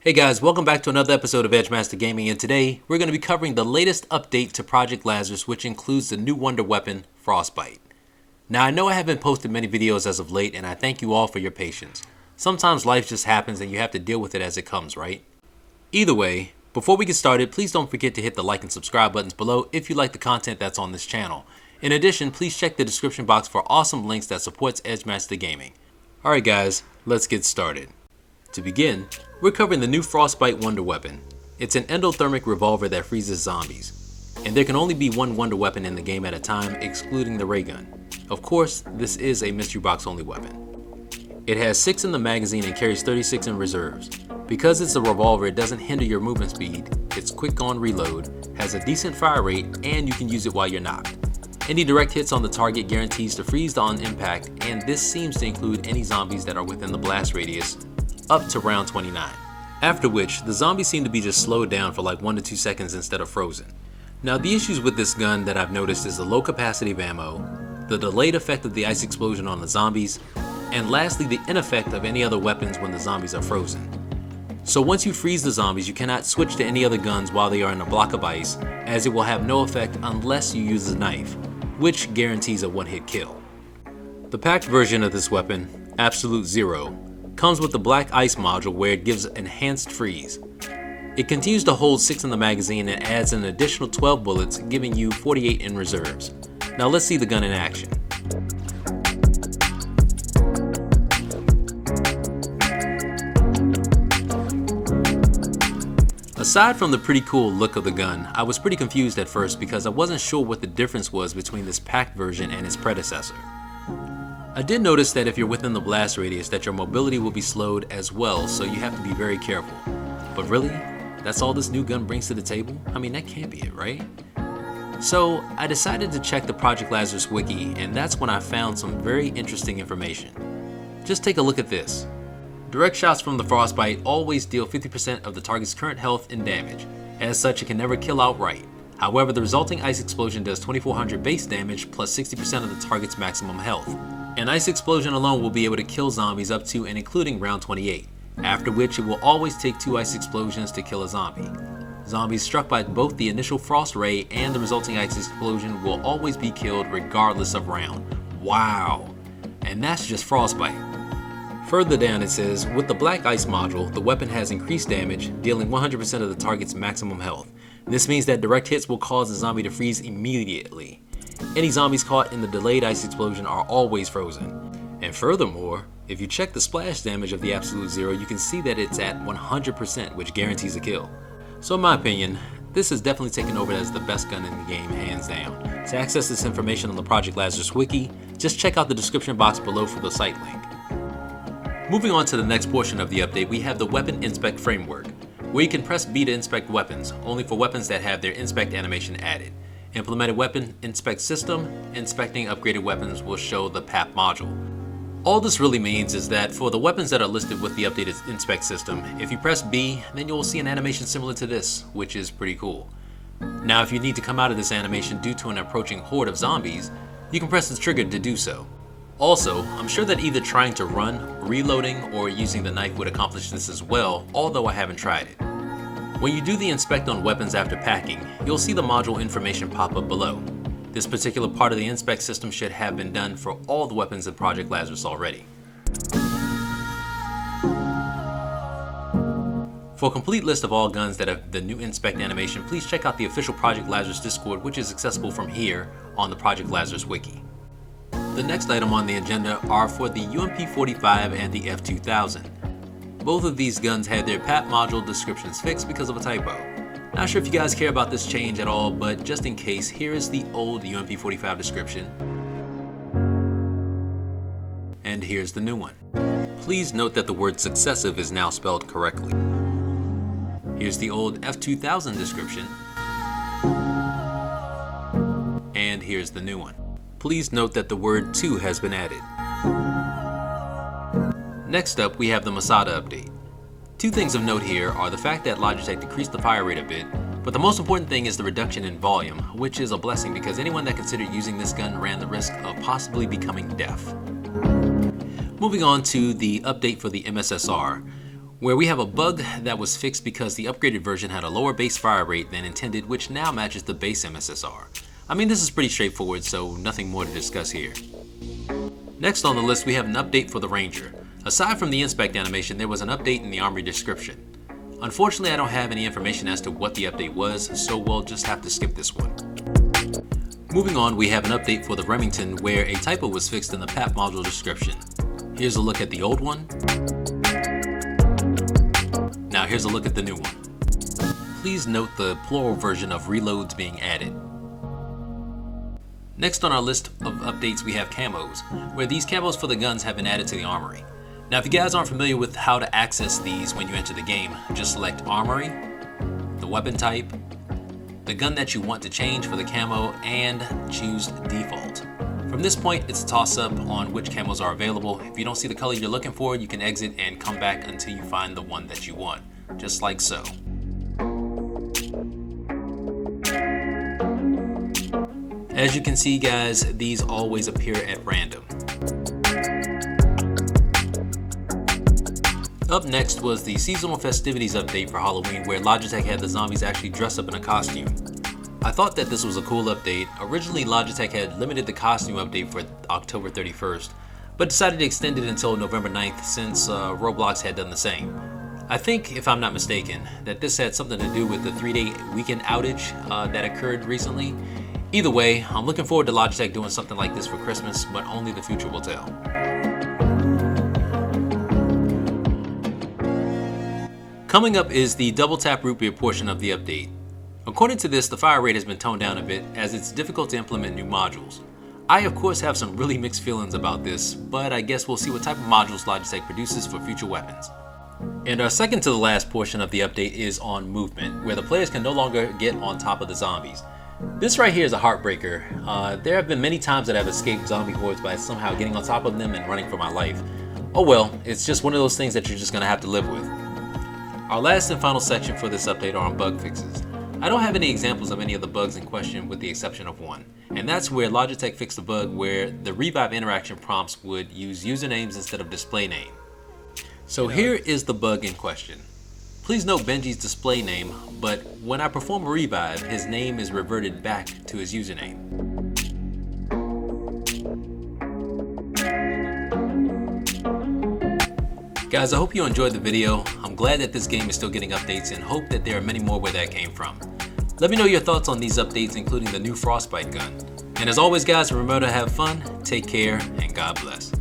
Hey guys, welcome back to another episode of Edgemaster Gaming, and today we're going to be covering the latest update to Project Lazarus, which includes the new wonder weapon, Frostbite. Now I know I haven't posted many videos as of late, and I thank you all for your patience. Sometimes life just happens and you have to deal with it as it comes, right? Either way, before we get started, please don't forget to hit the like and subscribe buttons below if you like the content that's on this channel. In addition, please check the description box for awesome links that supports Edgemaster Gaming. Alright guys, let's get started. To begin, we're covering the new Frostbite wonder weapon. It's an endothermic revolver that freezes zombies. And there can only be one wonder weapon in the game at a time, excluding the ray gun. Of course, this is a mystery box only weapon. It has 6 in the magazine and carries 36 in reserves. Because it's a revolver, it doesn't hinder your movement speed, it's quick on reload, has a decent fire rate, and you can use it while you're knocked. Any direct hits on the target guarantees to freeze on impact, and this seems to include any zombies that are within the blast radius, up to round 29. After which, the zombies seem to be just slowed down for like 1 to 2 seconds instead of frozen. Now the issues with this gun that I've noticed is the low capacity of ammo, the delayed effect of the ice explosion on the zombies, and lastly the ineffect of any other weapons when the zombies are frozen. So once you freeze the zombies, you cannot switch to any other guns while they are in a block of ice, as it will have no effect unless you use a knife, which guarantees a one-hit kill. The packed version of this weapon, Absolute Zero, comes with the black ice module where it gives enhanced freeze. It continues to hold 6 in the magazine and adds an additional 12 bullets, giving you 48 in reserves. Now let's see the gun in action. Aside from the pretty cool look of the gun, I was pretty confused at first because I wasn't sure what the difference was between this packed version and its predecessor. I did notice that if you're within the blast radius that your mobility will be slowed as well, so you have to be very careful. But really, that's all this new gun brings to the table? I mean, that can't be it, right? So I decided to check the Project Lazarus wiki, and that's when I found some very interesting information. Just take a look at this. Direct shots from the Frostbite always deal 50% of the target's current health and damage. As such, it can never kill outright. However, the resulting ice explosion does 2400 base damage plus 60% of the target's maximum health. An ice explosion alone will be able to kill zombies up to and including round 28, after which it will always take 2 ice explosions to kill a zombie. Zombies struck by both the initial frost ray and the resulting ice explosion will always be killed regardless of round. Wow! And that's just Frostbite. Further down it says, with the black ice module, the weapon has increased damage, dealing 100% of the target's maximum health. This means that direct hits will cause the zombie to freeze immediately. Any zombies caught in the delayed ice explosion are always frozen. And furthermore, if you check the splash damage of the Absolute Zero, you can see that it's at 100%, which guarantees a kill. So in my opinion, this is definitely taken over as the best gun in the game, hands down. To access this information on the Project Lazarus wiki, just check out the description box below for the site link. Moving on to the next portion of the update, we have the Weapon Inspect framework, where you can press B to inspect weapons, only for weapons that have their inspect animation added. Implemented Weapon Inspect System, inspecting upgraded weapons will show the PAP module. All this really means is that for the weapons that are listed with the updated Inspect System, if you press B, then you will see an animation similar to this, which is pretty cool. Now if you need to come out of this animation due to an approaching horde of zombies, you can press the trigger to do so. Also, I'm sure that either trying to run, reloading, or using the knife would accomplish this as well, although I haven't tried it. When you do the inspect on weapons after packing, you'll see the module information pop up below. This particular part of the inspect system should have been done for all the weapons in Project Lazarus already. For a complete list of all guns that have the new inspect animation, please check out the official Project Lazarus Discord, which is accessible from here on the Project Lazarus wiki. The next item on the agenda are for the UMP-45 and the F-2000. Both of these guns had their PAP module descriptions fixed because of a typo. Not sure if you guys care about this change at all, but just in case, here is the old UMP-45 description. And here's the new one. Please note that the word successive is now spelled correctly. Here's the old F-2000 description. And here's the new one. Please note that the word 2 has been added. Next up, we have the Masada update. Two things of note here are the fact that Logitech decreased the fire rate a bit, but the most important thing is the reduction in volume, which is a blessing because anyone that considered using this gun ran the risk of possibly becoming deaf. Moving on to the update for the MSSR. where we have a bug that was fixed because the upgraded version had a lower base fire rate than intended, which now matches the base MSSR. I mean, this is pretty straightforward, so nothing more to discuss here. Next on the list, we have an update for the Ranger. Aside from the inspect animation, there was an update in the armory description. Unfortunately, I don't have any information as to what the update was, so we'll just have to skip this one. Moving on, we have an update for the Remington where a typo was fixed in the PAP module description. Here's a look at the old one. Now here's a look at the new one. Please note the plural version of reloads being added. Next on our list of updates, we have camos, where these camos for the guns have been added to the armory. Now if you guys aren't familiar with how to access these when you enter the game, just select Armory, the weapon type, the gun that you want to change for the camo, and choose Default. From this point, it's a toss-up on which camos are available. If you don't see the color you're looking for, you can exit and come back until you find the one that you want, just like so. As you can see guys, these always appear at random. Up next was the seasonal festivities update for Halloween, where Logitech had the zombies actually dress up in a costume. I thought that this was a cool update. Originally Logitech had limited the costume update for October 31st, but decided to extend it until November 9th since Roblox had done the same. I think, if I'm not mistaken, that this had something to do with the 3-day weekend outage that occurred recently. Either way, I'm looking forward to Logitech doing something like this for Christmas, but only the future will tell. Coming up is the double tap root beer portion of the update. According to this, the fire rate has been toned down a bit as it's difficult to implement new modules. I of course have some really mixed feelings about this, but I guess we'll see what type of modules Logitech produces for future weapons. And our second to the last portion of the update is on movement, where the players can no longer get on top of the zombies. This right here is a heartbreaker. There have been many times that I've escaped zombie hordes by somehow getting on top of them and running for my life. Oh well, it's just one of those things that you're just gonna have to live with. Our last and final section for this update are on bug fixes. I don't have any examples of any of the bugs in question with the exception of one, and that's where Logitech fixed a bug where the Revive interaction prompts would use usernames instead of display name. So here is the bug in question. Please note Benji's display name, but when I perform a revive, his name is reverted back to his username. Guys, I hope you enjoyed the video. I'm glad that this game is still getting updates and hope that there are many more where that came from. Let me know your thoughts on these updates, including the new Frostbite gun. And as always guys, remember to have fun, take care, and God bless.